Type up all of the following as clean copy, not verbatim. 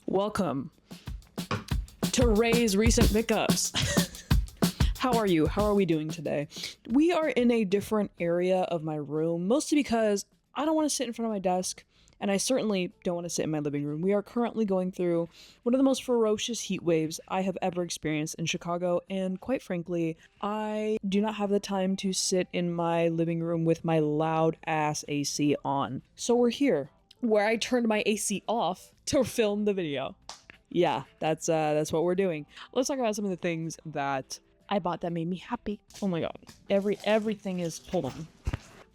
Welcome to Ray's recent pickups. How are you? How are we doing today? We are in a different area of my room, mostly because I don't want to sit in front of my desk, and I certainly don't want to sit in my living room. We are currently going through one of the most ferocious heat waves I have ever experienced in Chicago, and quite frankly, I do not have the time to sit in my living room with my loud ass AC on. So we're here, where I turned my AC off to film the video. Yeah, that's what we're doing. Let's talk about some of the things that I bought that made me happy. Oh my god. Everything is... Hold on.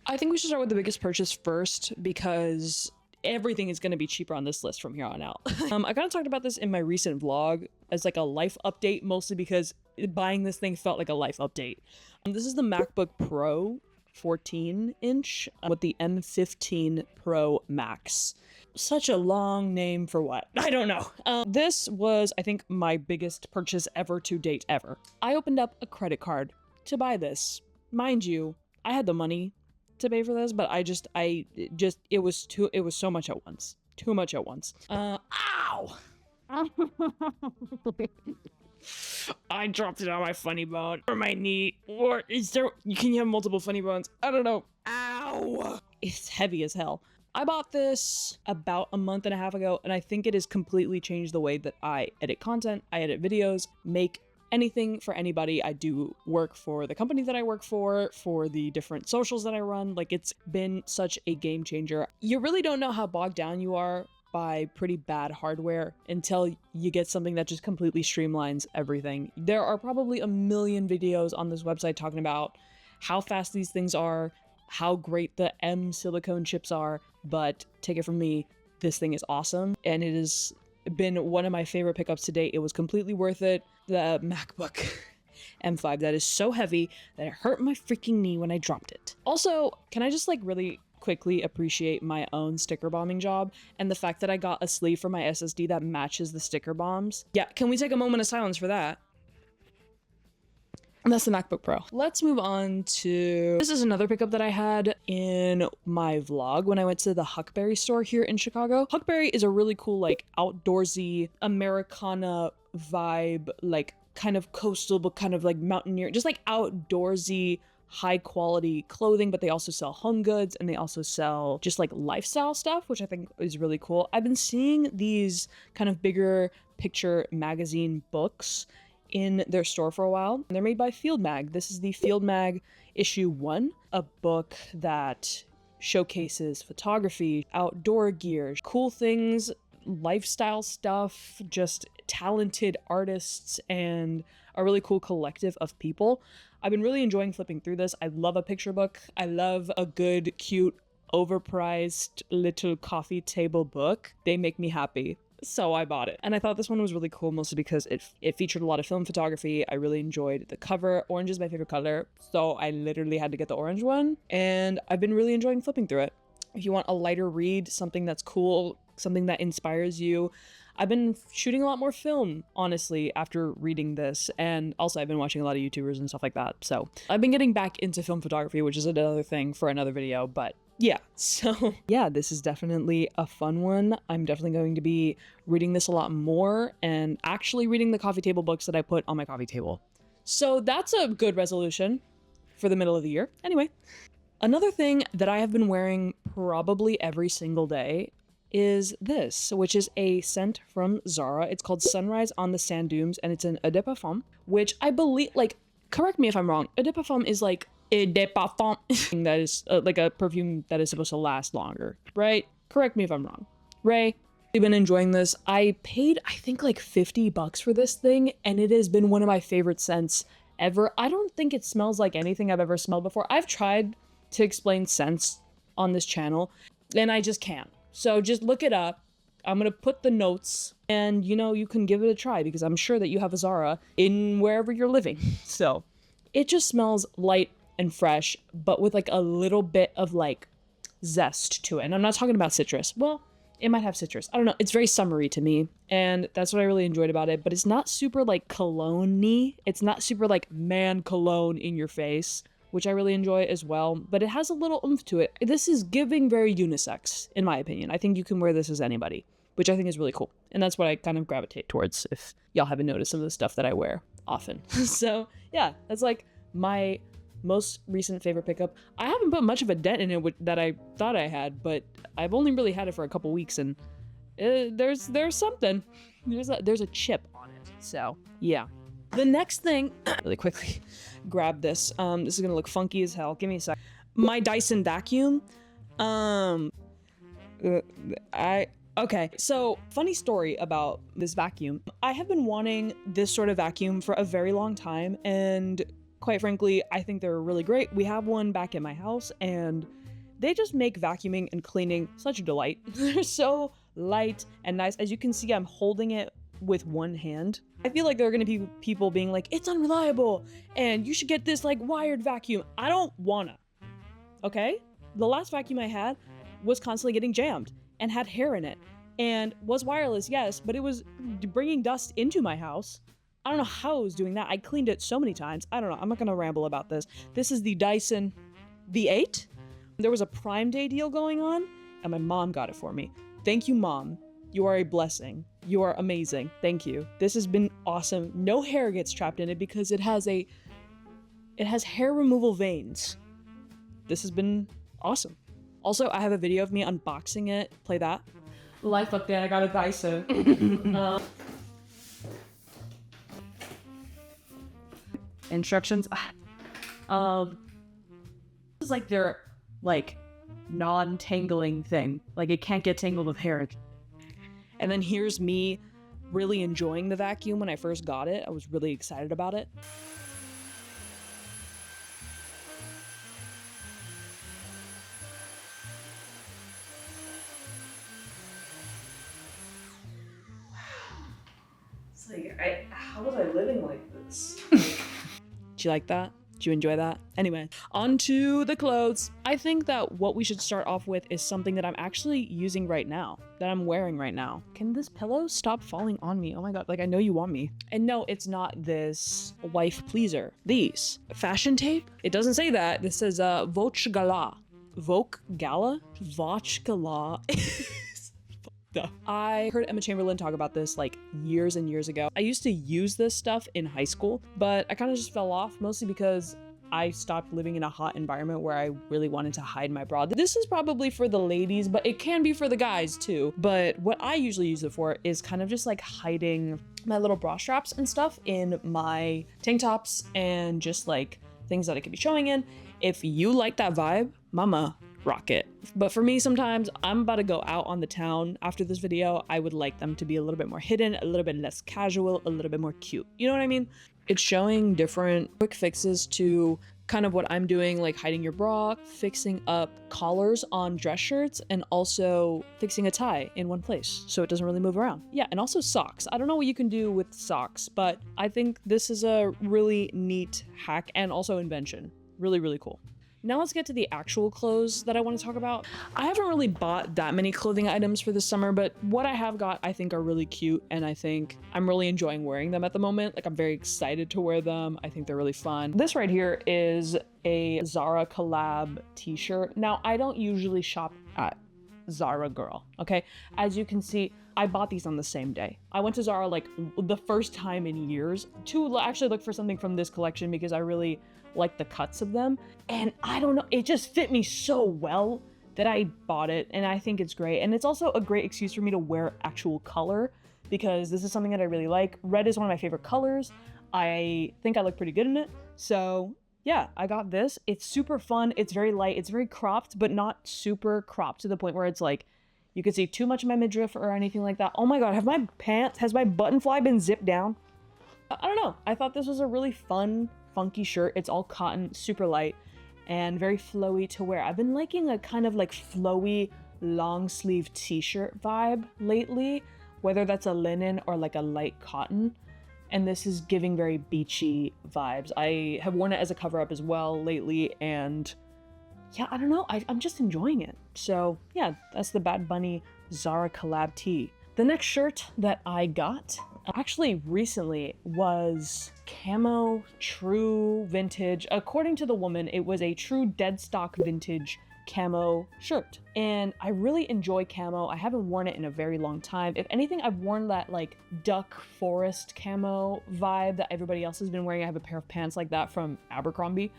I think we should start with the biggest purchase first, because everything is going to be cheaper on this list from here on out. I kind of talked about this in my recent vlog as like a life update, mostly because buying this thing felt like a life update. This is the MacBook Pro 14-inch with the M15 Pro Max. Such a long name for what? I don't know. This was, I think, my biggest purchase ever to date ever. I opened up a credit card to buy this. Mind you, I had the money to pay for this, but it was so much at once. Too much at once. Ow! I dropped it on my funny bone or my knee, or can you have multiple funny bones? I don't know. Ow! It's heavy as hell. I bought this about a month and a half ago, and I think it has completely changed the way that I edit content, I edit videos, make anything for anybody. I do work for the company that I work for the different socials that I run. Like, it's been such a game changer. You really don't know how bogged down you are by pretty bad hardware until you get something that just completely streamlines everything. There are probably a million videos on this website talking about how fast these things are, how great the M silicone chips are, but take it from me, this thing is awesome, and it has been one of my favorite pickups to date. It was completely worth it. The MacBook M5 that is so heavy that it hurt my freaking knee when I dropped it. Also, can I just like really quickly appreciate my own sticker bombing job and the fact that I got a sleeve for my SSD that matches the sticker bombs? Yeah, can we take a moment of silence for that? And that's the MacBook Pro. Let's move on to... This is another pickup that I had in my vlog when I went to the Huckberry store here in Chicago. Huckberry is a really cool, like, outdoorsy, Americana vibe, like, kind of coastal, but kind of like mountaineer, just like outdoorsy, high quality clothing, but they also sell home goods and they also sell just like lifestyle stuff, which I think is really cool. I've been seeing these kind of bigger picture magazine books in their store for a while. They're made by Field Mag. This is the Field Mag issue 1, a book that showcases photography, outdoor gear, cool things, lifestyle stuff, just talented artists, and a really cool collective of people. I've been really enjoying flipping through this. I love a picture book. I love a good, cute, overpriced little coffee table book. They make me happy. So I bought it. And I thought this one was really cool, mostly because it featured a lot of film photography. I really enjoyed the cover. Orange is my favorite color, so I literally had to get the orange one. And I've been really enjoying flipping through it. If you want a lighter read, something that's cool, something that inspires you. I've been shooting a lot more film, honestly, after reading this. And also I've been watching a lot of YouTubers and stuff like that. So I've been getting back into film photography, which is another thing for another video, but yeah, so yeah, this is definitely a fun one. I'm definitely going to be reading this a lot more and actually reading the coffee table books that I put on my coffee table. So that's a good resolution for the middle of the year. Anyway, another thing that I have been wearing probably every single day is this, which is a scent from Zara. It's called Sunrise on the Sand Dunes, and it's an eau de parfum, which I believe, like, correct me if I'm wrong, eau de parfum is like eau de parfum that is like a perfume that is supposed to last longer, right? Correct me if I'm wrong. Ray, I've been enjoying this. I paid, I think, like $50 for this thing, and it has been one of my favorite scents ever. I don't think it smells like anything I've ever smelled before. I've tried to explain scents on this channel, and I just can't. So just look it up. I'm gonna put the notes, and you know, you can give it a try, because I'm sure that you have a Zara in wherever you're living. So it just smells light and fresh, but with like a little bit of like zest to it. And I'm not talking about citrus. Well, it might have citrus. I don't know. It's very summery to me, and that's what I really enjoyed about it. But it's not super like cologne-y. It's not super like man cologne in your face. which I really enjoy as well, but it has a little oomph to it. This is giving very unisex, in my opinion. I think you can wear this as anybody, which I think is really cool. And that's what I kind of gravitate towards if y'all haven't noticed some of the stuff that I wear often. So yeah, that's like my most recent favorite pickup. I haven't put much of a dent in it that I thought I had, but I've only really had it for a couple weeks, and there's something. There's a chip on it. So yeah. The next thing, really quickly, grab this. This is gonna look funky as hell. Give me a sec. My Dyson vacuum. Okay, so funny story about this vacuum. I have been wanting this sort of vacuum for a very long time, and quite frankly, I think they're really great. We have one back in my house, and they just make vacuuming and cleaning such a delight. They're so light and nice. As you can see, I'm holding it with one hand. I feel like there are gonna be people being like, it's unreliable, and you should get this like wired vacuum. I don't wanna, okay? The last vacuum I had was constantly getting jammed and had hair in it, and was wireless, yes, but it was bringing dust into my house. I don't know how it was doing that. I cleaned it so many times. I don't know. I'm not gonna ramble about this. This is the Dyson V8. There was a Prime Day deal going on, and my mom got it for me. Thank you, Mom. You are a blessing. You are amazing. Thank you. This has been awesome. No hair gets trapped in it because it has hair removal vanes. This has been awesome. Also, I have a video of me unboxing it. Play that. Life update, I got a Dyson. Instructions. This is like their non-tangling thing. Like it can't get tangled with hair. And then here's me really enjoying the vacuum when I first got it. I was really excited about it. It's like, how was I living like this? Did you like that? Did you enjoy that? Anyway, on to the clothes. I think that what we should start off with is something that I'm actually using right now, that I'm wearing right now. Can this pillow stop falling on me? Oh my God, like I know you want me. And no, it's not this wife pleaser. These. Fashion tape? It doesn't say that. This says Voch Gala. Vogue Gala? Voch Gala. I heard Emma Chamberlain talk about this like years and years ago. I used to use this stuff in high school, but I kind of just fell off, mostly because I stopped living in a hot environment where I really wanted to hide my bra. This is probably for the ladies, but it can be for the guys too. But what I usually use it for is kind of just like hiding my little bra straps and stuff in my tank tops and just like things that I could be showing in. If you like that vibe, mama, rock it. But for me, sometimes I'm about to go out on the town after this video. I would like them to be a little bit more hidden, a little bit less casual, a little bit more cute. You know what I mean? It's showing different quick fixes to kind of what I'm doing, like hiding your bra, fixing up collars on dress shirts, and also fixing a tie in one place so it doesn't really move around. Yeah, and also socks. I don't know what you can do with socks, but I think this is a really neat hack and also invention. Really, really cool. Now let's get to the actual clothes that I want to talk about. I haven't really bought that many clothing items for this summer, but what I have got I think are really cute, and I think I'm really enjoying wearing them at the moment. Like I'm very excited to wear them. I think they're really fun. This right here is a Zara collab t-shirt. Now I don't usually shop at Zara, girl, okay? As you can see, I bought these on the same day. I went to Zara like the first time in years to actually look for something from this collection because I really like the cuts of them, and I don't know, it just fit me so well that I bought it, and I think it's great. And it's also a great excuse for me to wear actual color because this is something that I really like. Red is one of my favorite colors. I think I look pretty good in it, so yeah, I got this. It's super fun. It's very light. It's very cropped, but not super cropped to the point where it's like you can see too much of my midriff or anything like that. Oh my God, has my button fly been zipped down? I don't know. I thought this was a really fun, funky shirt. It's all cotton, super light, and very flowy to wear. I've been liking a kind of like flowy long sleeve t-shirt vibe lately, whether that's a linen or like a light cotton, and this is giving very beachy vibes. I have worn it as a cover up as well lately, and yeah, I don't know, I'm just enjoying it. So yeah, that's the Bad Bunny Zara collab tee. The next shirt that I got actually recently was camo true vintage. According to the woman, it was a true dead stock vintage camo shirt, and I really enjoy camo. I haven't worn it in a very long time. If anything, I've worn that like duck forest camo vibe that everybody else has been wearing. I have a pair of pants like that from Abercrombie,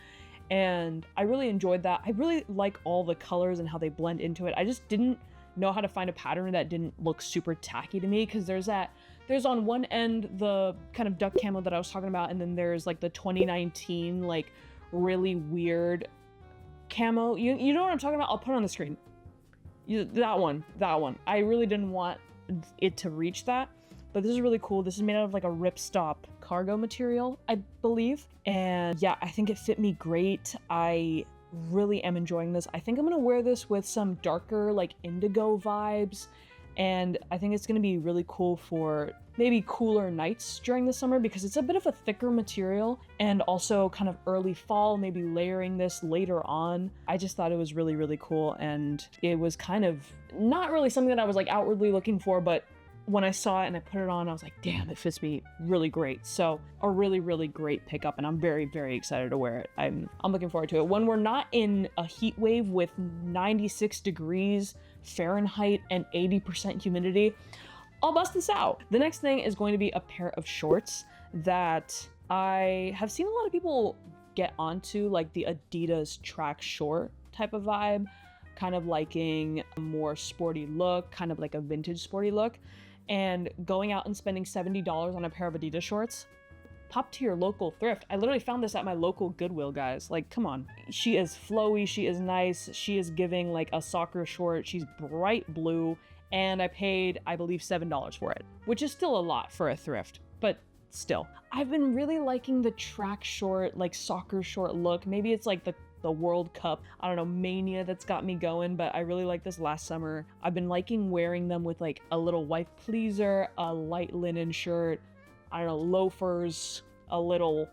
and I really enjoyed that. I really like all the colors and how they blend into it. I just didn't know how to find a pattern that didn't look super tacky to me, because there's on one end the kind of duck camo that I was talking about, and then there's like the 2019 like really weird camo. You know what I'm talking about? I'll put it on the screen. That one. I really didn't want it to reach that, but this is really cool. This is made out of like a ripstop cargo material, I believe. And yeah, I think it fit me great. I really am enjoying this. I think I'm gonna wear this with some darker like indigo vibes, and I think it's gonna be really cool for maybe cooler nights during the summer, because it's a bit of a thicker material, and also kind of early fall, maybe layering this later on. I just thought it was really, really cool, and it was kind of not really something that I was like outwardly looking for, but when I saw it and I put it on, I was like, damn, it fits me really great. So a really, really great pickup, and I'm very, very excited to wear it. I'm looking forward to it. When we're not in a heat wave with 96 degrees Fahrenheit and 80% humidity, I'll bust this out. The next thing is going to be a pair of shorts that I have seen a lot of people get onto, like the Adidas track short type of vibe, kind of liking a more sporty look, kind of like a vintage sporty look, and going out and spending $70 on a pair of Adidas shorts. Pop to your local thrift. I literally found this at my local Goodwill, guys. Like, come on. She is flowy, she is nice, she is giving like a soccer short, she's bright blue, and I paid, I believe, $7 for it, which is still a lot for a thrift, but still. I've been really liking the track short, like soccer short look. Maybe it's like the World Cup, I don't know, mania that's got me going, but I really liked this last summer. I've been liking wearing them with like a little wife pleaser, a light linen shirt, I don't know, loafers, a little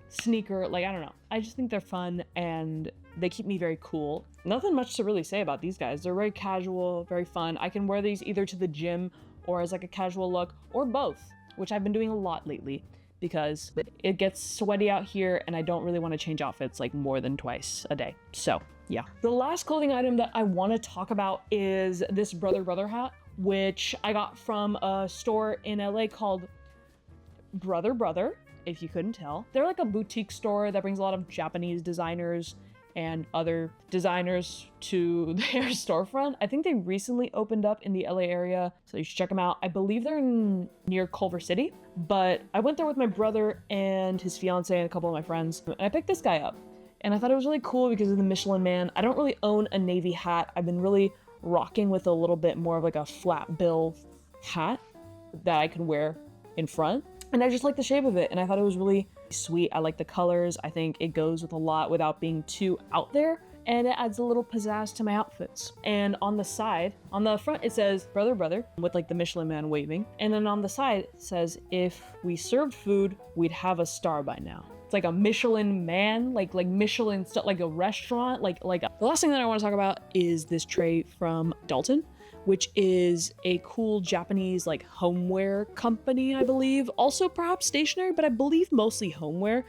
sneaker, like, I don't know. I just think they're fun and they keep me very cool. Nothing much to really say about these guys. They're very casual, very fun. I can wear these either to the gym or as like a casual look, or both, which I've been doing a lot lately because it gets sweaty out here and I don't really want to change outfits like more than twice a day. So yeah. The last clothing item that I want to talk about is this Brother hat, which I got from a store in LA called Brother, if you couldn't tell. They're like a boutique store that brings a lot of Japanese designers and other designers to their storefront. I think they recently opened up in the LA area, so you should check them out. I believe they're near Culver City, but I went there with my brother and his fiance and a couple of my friends, and I picked this guy up. And I thought it was really cool because of the Michelin Man. I don't really own a navy hat. I've been really rocking with a little bit more of like a flat bill hat that I can wear in front. And I just like the shape of it, and I thought it was really sweet. I like the colors. I think it goes with a lot without being too out there, and it adds a little pizzazz to my outfits. And on the side, on the front, it says Brother with like the Michelin Man waving, and then on the side it says, if we served food, we'd have a star by now. It's like a Michelin Man, like Michelin stuff, like a restaurant, like the last thing that I want to talk about is this tray from Dulton, which is a cool Japanese like homeware company, I believe. Also perhaps stationery, but I believe mostly homeware.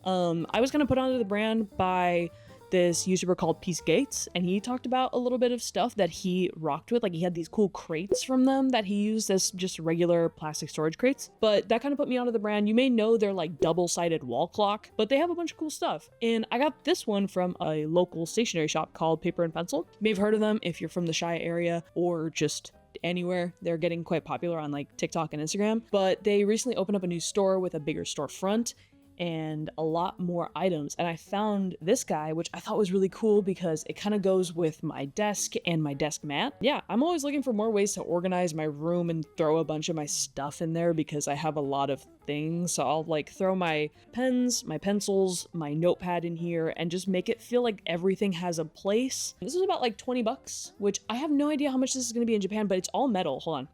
I was gonna put onto the brand by this YouTuber called Peace Gates, and he talked about a little bit of stuff that he rocked with. Like he had these cool crates from them that he used as just regular plastic storage crates. But that kind of put me onto the brand. You may know they're like double-sided wall clock, but they have a bunch of cool stuff. And I got this one from a local stationery shop called Paper and Pencil. You may have heard of them if you're from the Shire area or just anywhere. They're getting quite popular on like TikTok and Instagram, but they recently opened up a new store with a bigger storefront and a lot more items. And I found this guy, which I thought was really cool because it kind of goes with my desk and my desk mat. Yeah, I'm always looking for more ways to organize my room and throw a bunch of my stuff in there because I have a lot of things. So I'll like throw my pens, my pencils, my notepad in here and just make it feel like everything has a place. This was about like 20 bucks, which I have no idea how much this is going to be in Japan, but it's all metal. Hold on.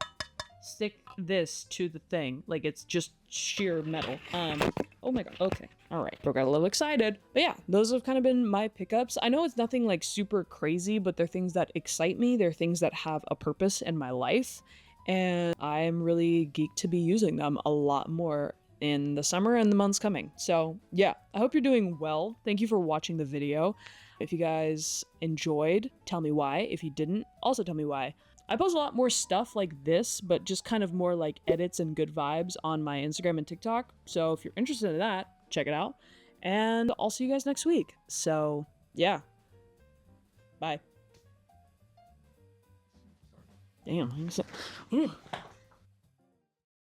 Stick this to the thing. Like it's just sheer metal. Oh my god. Okay. All right. Got a little excited. But yeah, those have kind of been my pickups. I know it's nothing like super crazy, but they're things that excite me. They're things that have a purpose in my life. and I'm really geeked to be using them a lot more in the summer and the months coming. So yeah, I hope you're doing well. Thank you for watching the video. If you guys enjoyed, tell me why. If you didn't, also tell me why. I post a lot more stuff like this, but just kind of more like edits and good vibes on my Instagram and TikTok. So if you're interested in that, check it out. And I'll see you guys next week. So yeah, bye. Damn.